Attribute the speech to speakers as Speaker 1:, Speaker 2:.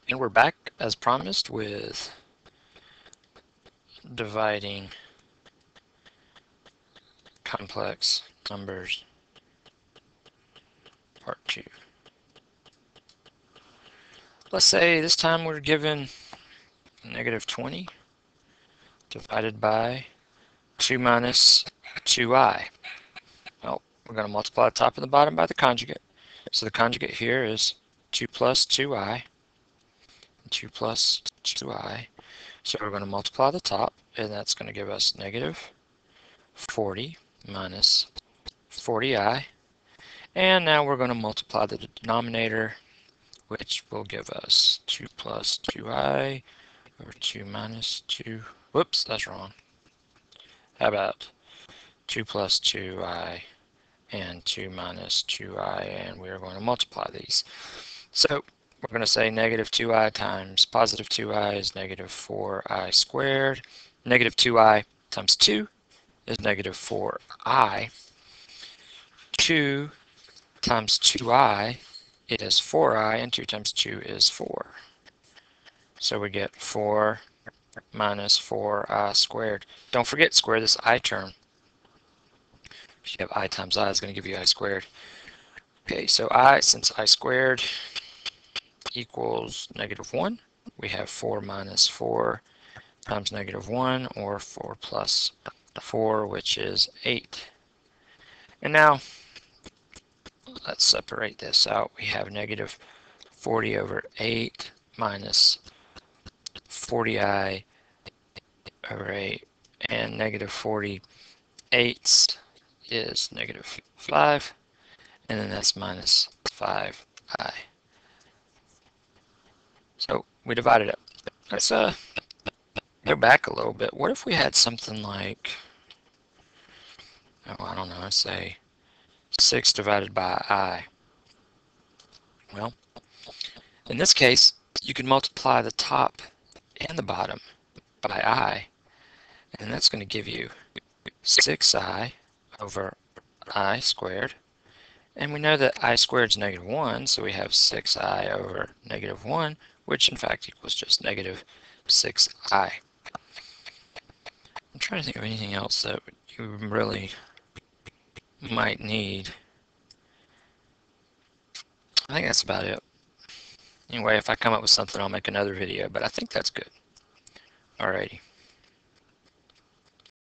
Speaker 1: And we're back as promised with dividing complex numbers, part 2. Let's say this time we're given negative 20 divided by 2 minus 2i. Well, we're going to multiply the top and the bottom by the conjugate. So the conjugate here is 2 plus 2i, 2 plus 2i. So we're going to multiply the top, and that's going to give us negative 40 minus 40i. And now we're going to multiply the denominator, which will give us 2 plus 2i over 2 minus 2. Whoops, that's wrong. How about 2 plus 2i and 2 minus 2i, and we're going to multiply these. So we're going to say negative 2i times positive 2i is negative 4i squared. Negative 2i times 2 is negative 4i. 2 times 2i is 4i, and 2 times 2 is 4. So we get 4 minus 4i squared. Don't forget, square this I term. If you have I times I, it's going to give you I squared. Okay, so I, since I squared equals negative 1, we have 4 minus 4 times negative 1, or 4 plus 4, which is 8. And now, let's separate this out. We have negative 40 over 8 minus 40i over 8, and negative 48 is negative 5, and then that's minus 5i. So we divide it up. Let's go back a little bit. What if we had something like, oh, I don't know, let's say 6 divided by I. Well, in this case, you can multiply the top and the bottom by I, and that's going to give you 6i over I squared. And we know that I squared is negative 1, so we have 6i over negative 1, which in fact equals just negative 6i. I'm trying to think of anything else that you really might need. I think that's about it. Anyway, if I come up with something, I'll make another video, but I think that's good. Alrighty.